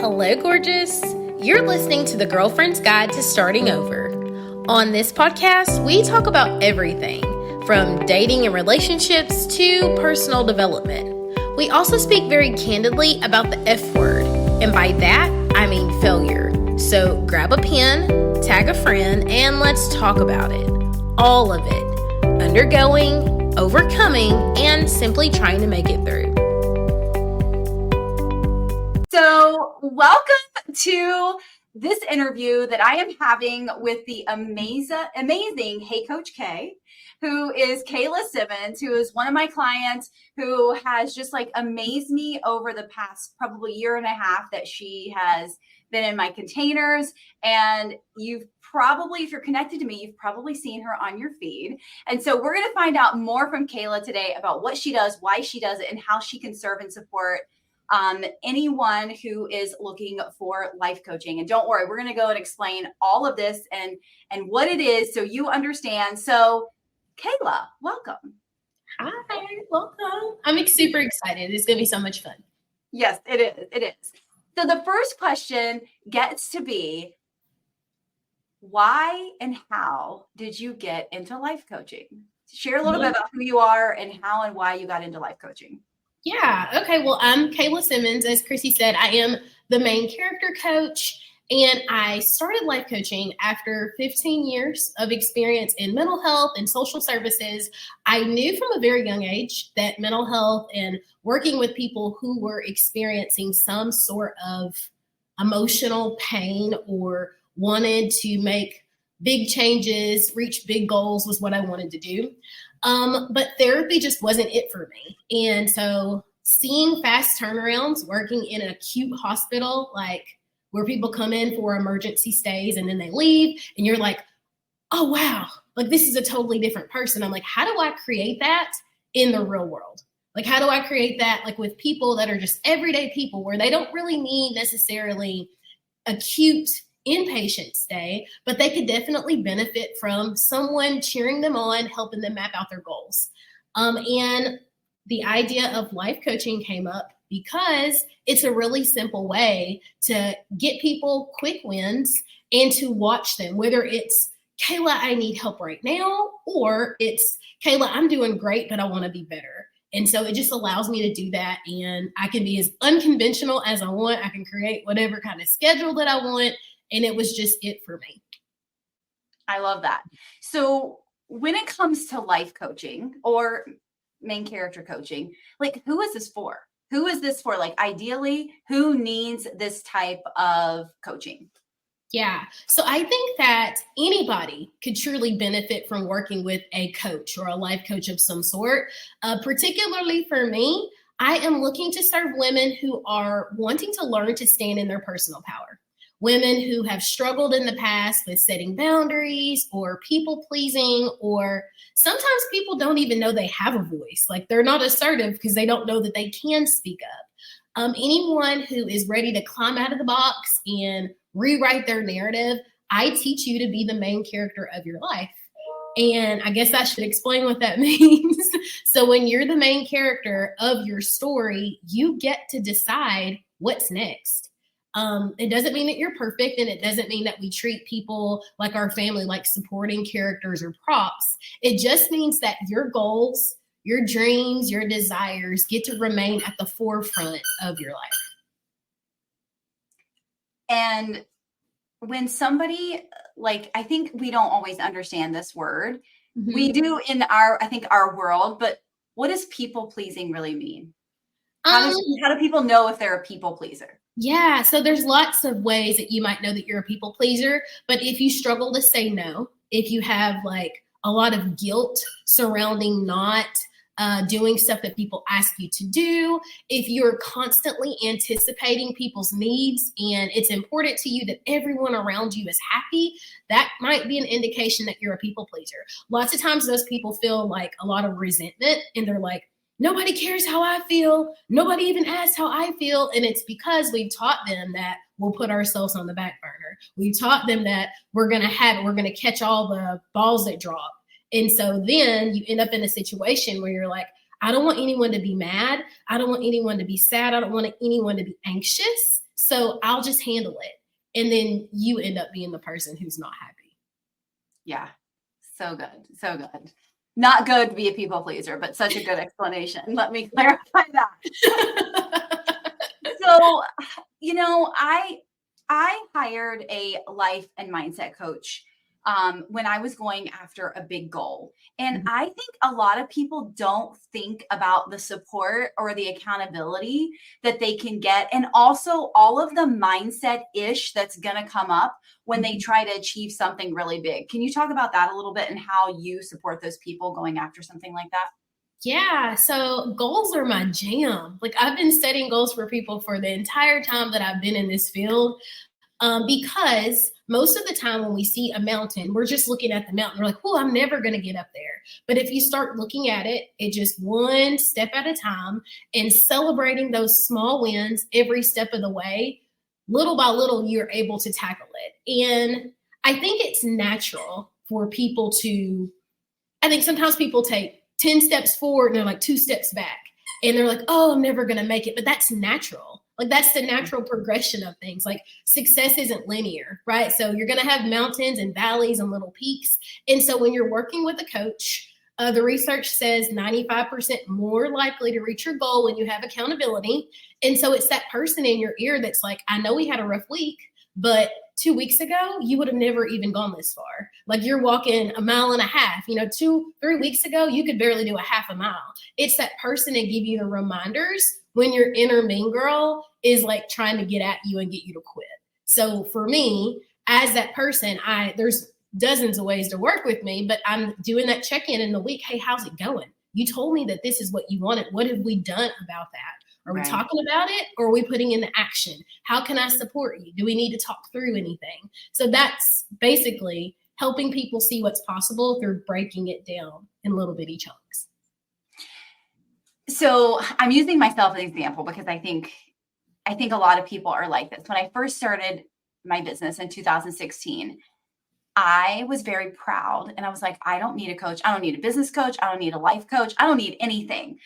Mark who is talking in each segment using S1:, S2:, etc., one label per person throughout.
S1: Hello, gorgeous. You're listening to the Girlfriend's Guide to Starting Over. On this podcast, we talk about everything from dating and relationships to personal development. We also speak very candidly about the F word, and by that, I mean failure. So grab a pen, tag a friend, and let's talk about it. All of it. Undergoing, overcoming, and simply trying to make it through.
S2: So welcome to this interview that I am having with the amazing Hey CoachK, who is Kayla Simmons, who is one of my clients who has just like amazed me over the past probably year and a half that she has been in my containers. And you've probably, if you're connected to me, you've probably seen her on your feed. And so we're going to find out more from Kayla today about what she does, why she does it, and how she can serve and support anyone who is looking for life coaching. And don't worry, we're going to go and explain all of this and what it is so you understand. So Kayla, welcome.
S1: Hi, welcome. I'm super excited. It's going to be so much fun.
S2: Yes, it is. It is. So the first question gets to be, why and how did you get into life coaching? Share a little bit about who you are and how and why you got into life coaching.
S1: Yeah. Okay. Well, I'm Kayla Simmons. As Crissy said, I am the main character coach, and I started life coaching after 15 years of experience in mental health and social services. I knew from a very young age that mental health and working with people who were experiencing some sort of emotional pain or wanted to make big changes, reach big goals was what I wanted to do. But therapy just wasn't it for me. And so seeing fast turnarounds, working in an acute hospital, like where people come in for emergency stays and then they leave, and you're like, oh, wow, like this is a totally different person. I'm like, how do I create that in the real world? Like, how do I create that like with people that are just everyday people where they don't really need necessarily acute inpatient stay, but they could definitely benefit from someone cheering them on, helping them map out their goals. And the idea of life coaching came up because it's a really simple way to get people quick wins and to watch them, whether it's, Kayla, I need help right now, or it's, Kayla, I'm doing great, but I want to be better. And so it just allows me to do that. And I can be as unconventional as I want. I can create whatever kind of schedule that I want. And it was just it for me.
S2: I love that. So when it comes to life coaching or main character coaching, like who is this for? Who is this for? Like ideally, who needs this type of coaching?
S1: Yeah. So I think that anybody could truly benefit from working with a coach or a life coach of some sort. Particularly for me, I am looking to serve women who are wanting to learn to stand in their personal power. Women who have struggled in the past with setting boundaries or people pleasing, or sometimes people don't even know they have a voice. Like they're not assertive because they don't know that they can speak up. Anyone who is ready to climb out of the box and rewrite their narrative, I teach you to be the main character of your life. And I guess I should explain what that means. So when you're the main character of your story, you get to decide what's next. It doesn't mean that you're perfect, and it doesn't mean that we treat people like our family, like supporting characters or props. It just means that your goals, your dreams, your desires get to remain at the forefront of your life.
S2: And when somebody, like, I think we don't always understand this word. Mm-hmm. We do in our world, but what does people pleasing really mean? How do people know if they're a people pleaser?
S1: Yeah, so there's lots of ways that you might know that you're a people pleaser, but if you struggle to say no, if you have like a lot of guilt surrounding not doing stuff that people ask you to do, if you're constantly anticipating people's needs and it's important to you that everyone around you is happy, that might be an indication that you're a people pleaser. Lots of times those people feel like a lot of resentment and they're like, nobody cares how I feel. Nobody even asks how I feel. And it's because we've taught them that we'll put ourselves on the back burner. We've taught them that we're going to catch all the balls that drop. And so then you end up in a situation where you're like, I don't want anyone to be mad. I don't want anyone to be sad. I don't want anyone to be anxious. So I'll just handle it. And then you end up being the person who's not happy.
S2: Yeah. So good. So good. Not good to be a people pleaser, but such a good explanation. Let me clarify that. So, I hired a life and mindset coach when I was going after a big goal. And I think a lot of people don't think about the support or the accountability that they can get. And also all of the mindset ish that's going to come up when they try to achieve something really big. Can you talk about that a little bit and how you support those people going after something like that?
S1: Yeah, so goals are my jam. Like I've been setting goals for people for the entire time that I've been in this field. Because most of the time when we see a mountain, we're just looking at the mountain. We're like, oh, I'm never going to get up there. But if you start looking at it, it just one step at a time and celebrating those small wins every step of the way, little by little, you're able to tackle it. And I think it's natural for people to, I think sometimes people take 10 steps forward and they're like 2 steps back. And they're like, oh, I'm never going to make it. But that's natural. Like that's the natural progression of things. Like success isn't linear, right? So you're going to have mountains and valleys and little peaks. And so when you're working with a coach, the research says 95% more likely to reach your goal when you have accountability. And so it's that person in your ear that's like, I know we had a rough week, but 2 weeks ago, you would have never even gone this far. Like you're walking 1.5 miles, 3 weeks ago, you could barely do a half a mile. It's that person to give you the reminders when your inner mean girl is like trying to get at you and get you to quit. So for me, as that person, there's dozens of ways to work with me, but I'm doing that check-in in the week. Hey, how's it going? You told me that this is what you wanted. What have we done about that? Are we talking about it or are we putting in the action? How can I support you? Do we need to talk through anything? So that's basically helping people see what's possible through breaking it down in little bitty chunks.
S2: So I'm using myself as an example because I think a lot of people are like this. When I first started my business in 2016, I was very proud and I was like, I don't need a coach. I don't need a business coach. I don't need a life coach. I don't need anything.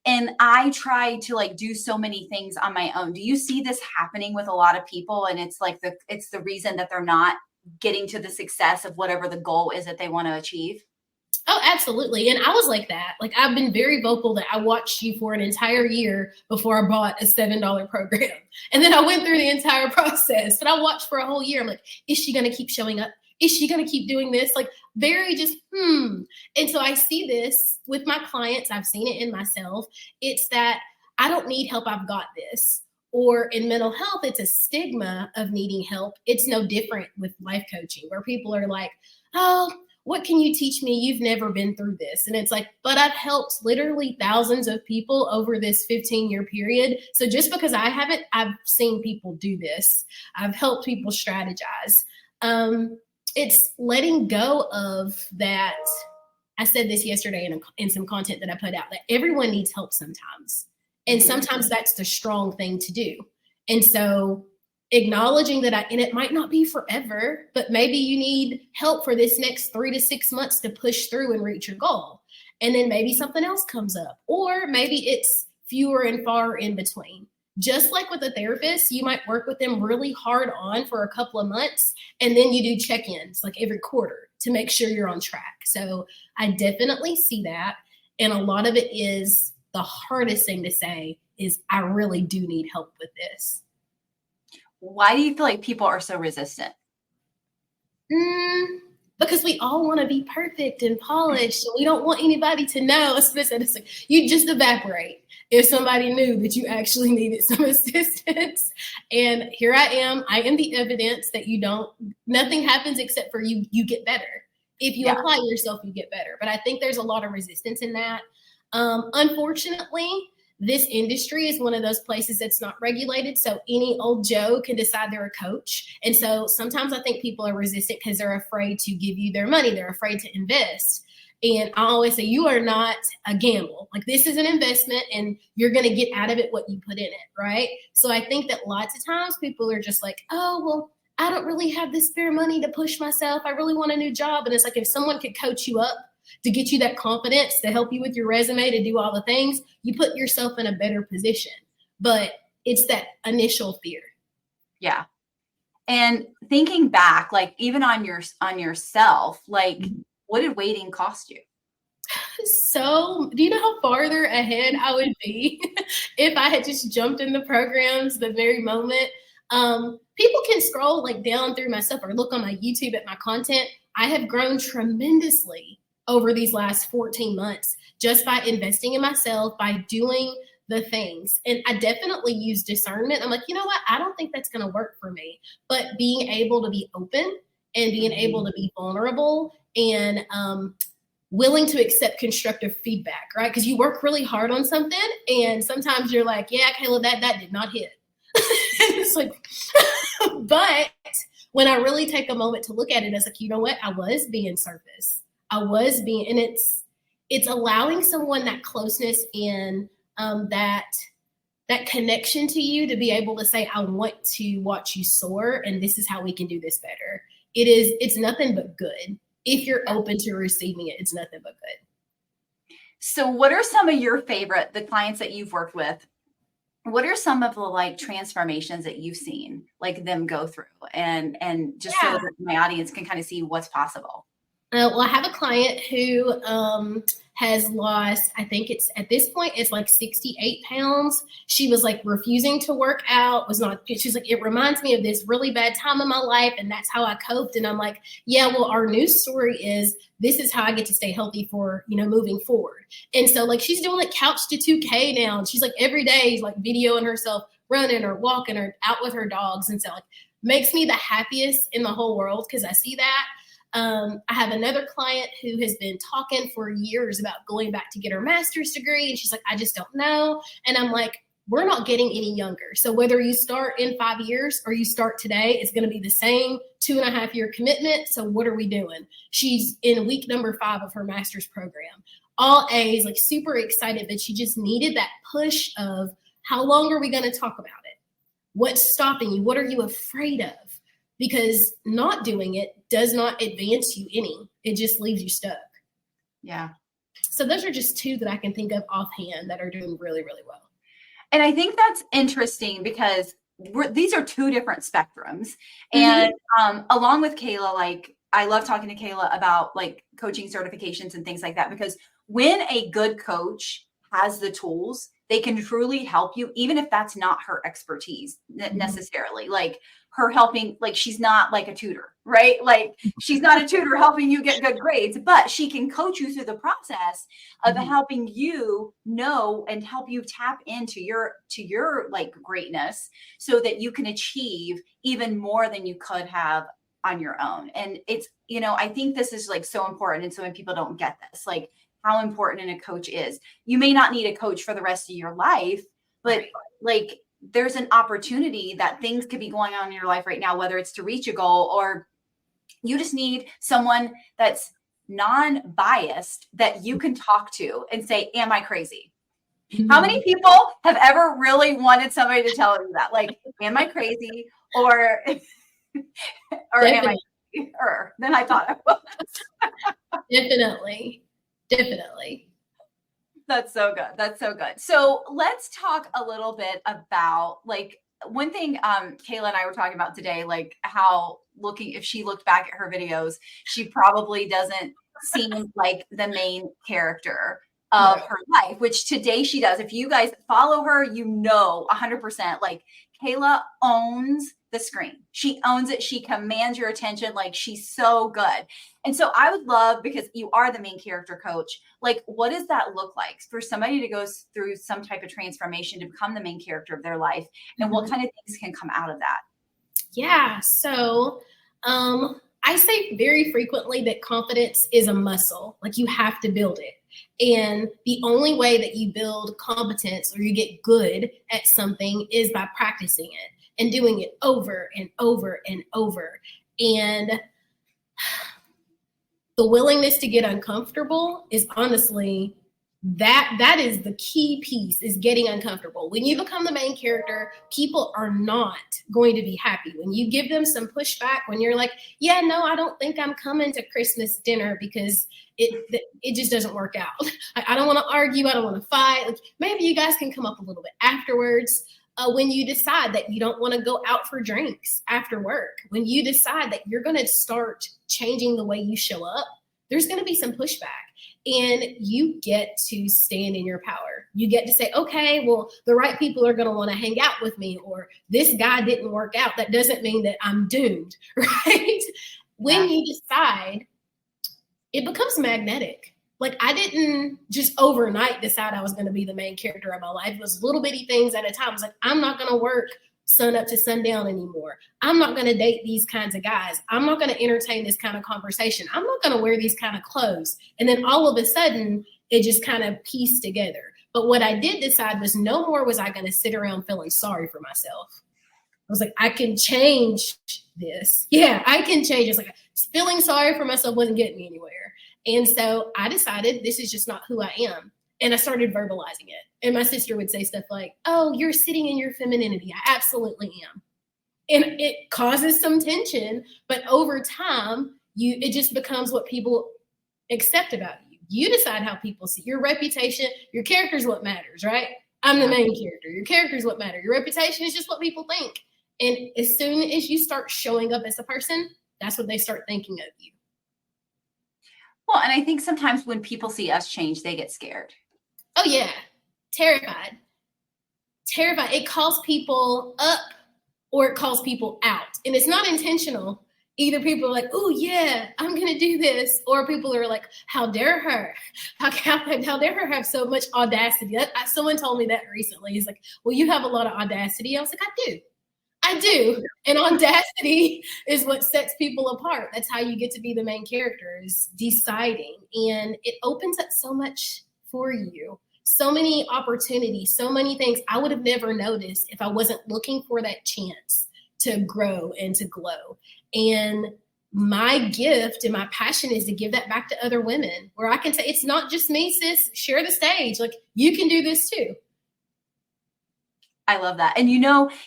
S2: And I try to do so many things on my own. Do you see this happening with a lot of people? And it's like it's the reason that they're not getting to the success of whatever the goal is that they want to achieve?
S1: Oh, absolutely. And I was like that. Like I've been very vocal that I watched you for an entire year before I bought a $7 program. And then I went through the entire process, but I watched for a whole year. I'm like, is she going to keep showing up? Is she going to keep doing this? Like very just, And so I see this with my clients. I've seen it in myself. It's that I don't need help. I've got this. Or in mental health, it's a stigma of needing help. It's no different with life coaching where people are like, oh, what can you teach me? You've never been through this. And it's like, but I've helped literally thousands of people over this 15-year period. So just because I haven't, I've seen people do this. I've helped people strategize. It's letting go of that. I said this yesterday in some content that I put out, that everyone needs help sometimes. And sometimes that's the strong thing to do. And so acknowledging that and it might not be forever, but maybe you need help for this next 3 to 6 months to push through and reach your goal. And then maybe something else comes up, or maybe it's fewer and far in between. Just like with a therapist, you might work with them really hard on for a couple of months, and then you do check-ins like every quarter to make sure you're on track. So I definitely see that. And a lot of it is the hardest thing to say is I really do need help with this.
S2: Why do you feel like people are so resistant?
S1: Because we all want to be perfect and polished. So we don't want anybody to know. It's like you just evaporate if somebody knew that you actually needed some assistance. And here I am the evidence that nothing happens except for you get better. If you apply yourself, you get better. But I think there's a lot of resistance in that. Unfortunately, this industry is one of those places that's not regulated. So any old Joe can decide they're a coach. And so sometimes I think people are resistant because they're afraid to give you their money. They're afraid to invest. And I always say, you are not a gamble. Like this is an investment and you're going to get out of it what you put in it. Right. So I think that lots of times people are just like, oh, well, I don't really have the spare money to push myself. I really want a new job. And it's like, if someone could coach you up to get you that confidence, to help you with your resume, to do all the things, you put yourself in a better position. But it's that initial fear.
S2: Yeah. And thinking back, like even on yourself, like what did waiting cost you?
S1: So, do you know how farther ahead I would be if I had just jumped in the programs the very moment? People can scroll like down through my stuff or look on my YouTube at my content. I have grown tremendously over these last 14 months just by investing in myself, by doing the things. And I definitely use discernment. I'm like, you know what? I don't think that's going to work for me. But being able to be open and being able to be vulnerable and willing to accept constructive feedback, right? Because you work really hard on something and sometimes you're like, yeah, Kayla, that did not hit. It's like, but when I really take a moment to look at it as like, you know what? I was being surface. I was being, and it's allowing someone that closeness and that connection to you to be able to say, I want to watch you soar and this is how we can do this better. It's nothing but good. If you're open to receiving it, it's nothing but good.
S2: So what are some of your favorite, the clients that you've worked with, what are some of the like transformations that you've seen like them go through and just so that my audience can kind of see what's possible?
S1: Well, I have a client who has lost, I think it's at this point, it's like 68 pounds. She was like refusing to work out, she's like, it reminds me of this really bad time in my life. And that's how I coped. And I'm like, yeah, well, our news story is this is how I get to stay healthy for, moving forward. And so like, she's doing like couch to 2K now. And she's like every day, like videoing herself running or walking or out with her dogs. And so like makes me the happiest in the whole world because I see that. I have another client who has been talking for years about going back to get her master's degree. And she's like, I just don't know. And I'm like, we're not getting any younger. So whether you start in 5 years or you start today, it's going to be the same 2.5-year commitment. So what are we doing? She's in week number 5 of her master's program, all A's, like super excited, but she just needed that push of how long are we going to talk about it? What's stopping you? What are you afraid of? Because not doing it does not advance you any. It just leaves you stuck.
S2: Yeah.
S1: So those are just 2 that I can think of offhand that are doing really, really well.
S2: And I think that's interesting because these are 2 different spectrums. And along with Kayla, like I love talking to Kayla about like coaching certifications and things like that, because when a good coach has the tools, they can truly help you, even if that's not her expertise necessarily. Like her helping, like she's not like a tutor, right? Like she's not a tutor helping you get good grades, but she can coach you through the process of helping you know and help you tap into your like greatness so that you can achieve even more than you could have on your own. And it's, I think this is like so important. And so many people don't get this, like how important a coach is. You may not need a coach for the rest of your life, but like there's an opportunity that things could be going on in your life right now, whether it's to reach a goal or you just need someone that's non-biased that you can talk to and say, am I crazy? How many people have ever really wanted somebody to tell you that? Like, am I crazy? Or am I crazy? Than I thought I was.
S1: Definitely.
S2: That's so good. That's so good. So let's talk a little bit about like one thing Kayla and I were talking about today, like how if she looked back at her videos, she probably doesn't seem like the main character of her life, which today she does. If you guys follow her, 100%, like Kayla owns the screen. She owns it. She commands your attention. Like she's so good. And so I would love, because you are the main character coach, like what does that look like for somebody to go through some type of transformation to become the main character of their life? And what kind of things can come out of that?
S1: Yeah. So I say very frequently that confidence is a muscle. Like you have to build it. And the only way that you build competence or you get good at something is by practicing it and doing it over and over and over. And the willingness to get uncomfortable is honestly that is the key piece, is getting uncomfortable. When you become the main character, people are not going to be happy. When you give them some pushback, when you're like, yeah, no, I don't think I'm coming to Christmas dinner because it just doesn't work out. I don't want to argue. I don't want to fight. Like, maybe you guys can come up a little bit afterwards. When you decide that you don't want to go out for drinks after work, when you decide that you're going to start changing the way you show up, there's going to be some pushback. And you get to stand in your power. You get to say, okay, well, the right people are going to want to hang out with me, or this guy didn't work out. That doesn't mean that I'm doomed, right? When you decide, it becomes magnetic. Like, I didn't just overnight decide I was going to be the main character of my life. It was little bitty things at a time. I was like, I'm not going to work sun up to sundown anymore. I'm not going to date these kinds of guys. I'm not going to entertain this kind of conversation. I'm not going to wear these kind of clothes. And then all of a sudden, it just kind of pieced together. But what I did decide was, no more was I going to sit around feeling sorry for myself. I was like, I can change this. Yeah, I can change. It's like, feeling sorry for myself wasn't getting me anywhere. And so I decided this is just not who I am. And I started verbalizing it. And my sister would say stuff like, oh, you're sitting in your femininity. I absolutely am. And it causes some tension, but over time, it just becomes what people accept about you. You decide how people see your reputation. Your character is what matters, right? I'm the main character. Your character is what matters. Your reputation is just what people think. And as soon as you start showing up as a person, that's what they start thinking of you.
S2: Well, and I think sometimes when people see us change, they get scared.
S1: Oh, yeah. Terrified. It calls people up or it calls people out. And it's not intentional. Either people are like, oh, yeah, I'm going to do this. Or people are like, how dare her? How dare her have so much audacity? Someone told me that recently. He's like, well, you have a lot of audacity. I was like, I do. And audacity is what sets people apart. That's how you get to be the main character, is deciding. And it opens up so much for you. So many opportunities, so many things I would have never noticed if I wasn't looking for that chance to grow and to glow. And my gift and my passion is to give that back to other women, where I can say, it's not just me, sis, share the stage. Like, you can do this too.
S2: I love that. And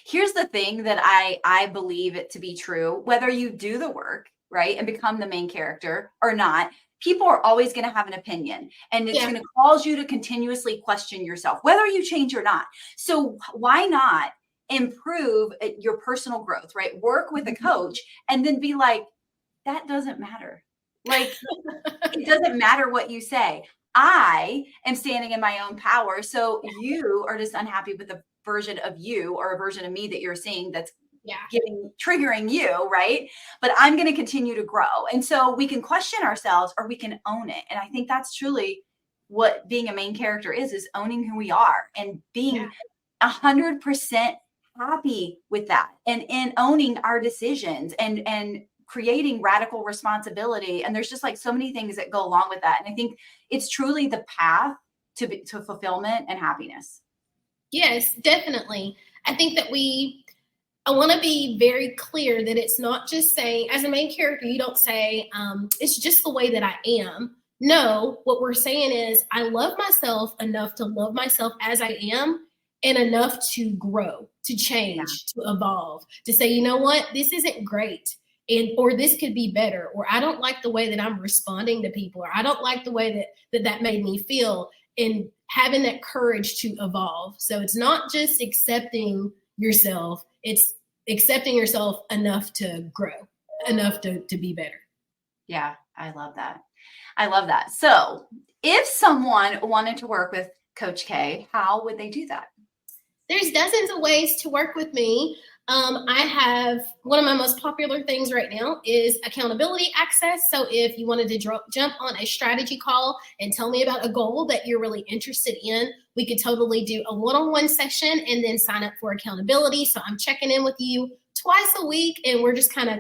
S2: here's the thing that I believe it to be true, whether you do the work, right, and become the main character or not, people are always going to have an opinion, and it's going to cause you to continuously question yourself, whether you change or not. So why not improve your personal growth, right? Work with a coach and then be like, that doesn't matter. Like, it doesn't matter what you say. I am standing in my own power. So you are just unhappy with the version of you or a version of me that you're seeing that's triggering you, right? But I'm going to continue to grow. And so we can question ourselves or we can own it. And I think that's truly what being a main character is owning who we are and being 100% happy with that, and owning our decisions and creating radical responsibility. And there's just like so many things that go along with that. And I think it's truly the path to fulfillment and happiness. Yes,
S1: definitely. I think that I want to be very clear that it's not just saying, as a main character, you don't say, it's just the way that I am. No, what we're saying is, I love myself enough to love myself as I am, and enough to grow, to change, to evolve, to say, you know what, this isn't great. Or this could be better, or I don't like the way that I'm responding to people, or I don't like the way that made me feel, and having that courage to evolve. So it's not just accepting yourself, it's accepting yourself enough to grow, enough to be better.
S2: Yeah, I love that. I love that. So if someone wanted to work with Coach K, how would they do that?
S1: There's dozens of ways to work with me. I have one of my most popular things right now is accountability access. So if you wanted to jump on a strategy call and tell me about a goal that you're really interested in, we could totally do a one-on-one session and then sign up for accountability. So I'm checking in with you twice a week, and we're just kind of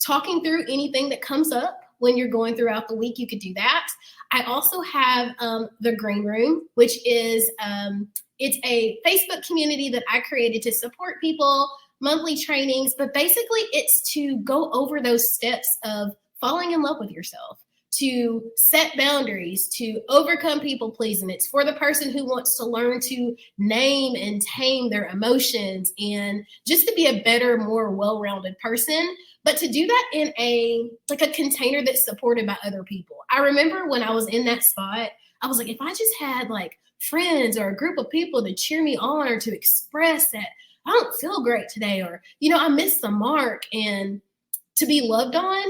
S1: talking through anything that comes up when you're going throughout the week. You could do that. I also have the Green Room, which is it's a Facebook community that I created to support people, monthly trainings, but basically it's to go over those steps of falling in love with yourself, to set boundaries, to overcome people pleasing. It's for the person who wants to learn to name and tame their emotions and just to be a better, more well-rounded person. But to do that in a container that's supported by other people. I remember when I was in that spot, I was like, if I just had like friends or a group of people to cheer me on or to express that I don't feel great today, or, I missed the mark, and to be loved on,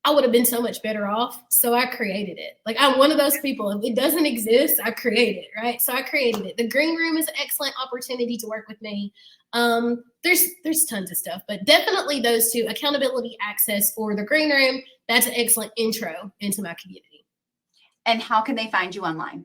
S1: I would have been so much better off. So I created it. Like, I'm one of those people. If it doesn't exist, I create it, right? So I created it. The green room is an excellent opportunity to work with me. There's tons of stuff, but definitely those two, accountability, access, or the green room, that's an excellent intro into my community.
S2: And how can they find you online?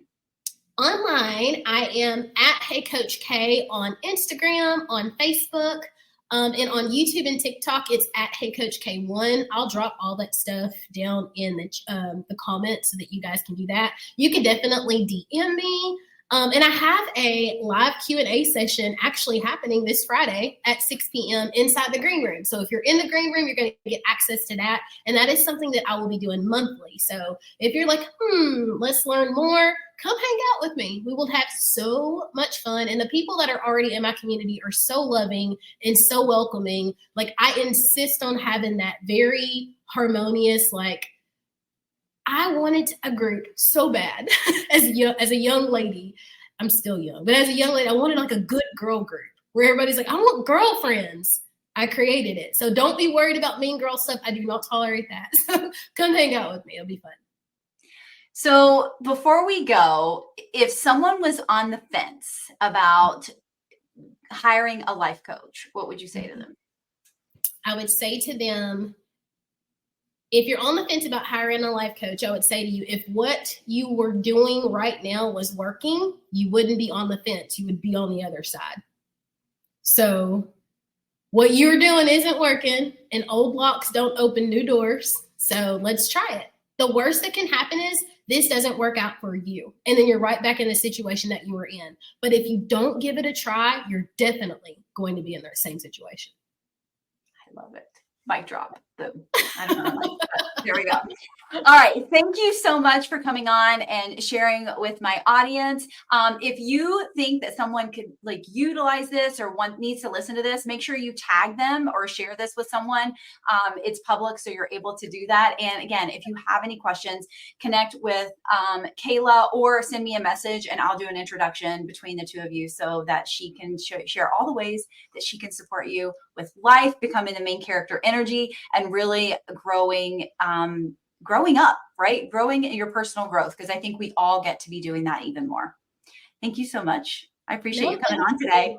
S1: Online, I am at CoachK on Instagram, on Facebook, and on YouTube and TikTok, it's at CoachK1. I'll drop all that stuff down in the comments so that you guys can do that. You can definitely DM me. And I have a live Q&A session actually happening this Friday at 6 p.m. inside the green room. So if you're in the green room, you're going to get access to that. And that is something that I will be doing monthly. So if you're like, let's learn more, come hang out with me. We will have so much fun. And the people that are already in my community are so loving and so welcoming. Like, I insist on having that very harmonious, like, I wanted a group so bad as a young lady. I'm still young, but as a young lady, I wanted like a good girl group where everybody's like, I want girlfriends. I created it. So don't be worried about mean girl stuff. I do not tolerate that. So come hang out with me. It'll be fun.
S2: So before we go, if someone was on the fence about hiring a life coach, what would you say to them?
S1: I would say to them, if you're on the fence about hiring a life coach, I would say to you, if what you were doing right now was working, you wouldn't be on the fence. You would be on the other side. So what you're doing isn't working, and old locks don't open new doors. So let's try it. The worst that can happen is this doesn't work out for you. And then you're right back in the situation that you were in. But if you don't give it a try, you're definitely going to be in the same situation.
S2: I love it. Mic drop. Boom. I don't know. There we go. All right. Thank you so much for coming on and sharing with my audience. If you think that someone could utilize this or needs to listen to this, make sure you tag them or share this with someone. It's public, so you're able to do that. And again, if you have any questions, connect with Kayla or send me a message, and I'll do an introduction between the two of you so that she can share all the ways that she can support you with life, becoming the main character energy, and really growing up, right? Growing in your personal growth, because I think we all get to be doing that even more. Thank you so much. I appreciate you coming on today.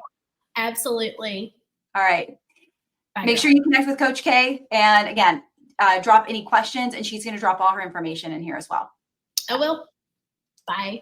S1: Absolutely.
S2: All right. Make sure you connect with Coach K. And again, drop any questions, and she's going to drop all her information in here as well.
S1: I will. Bye.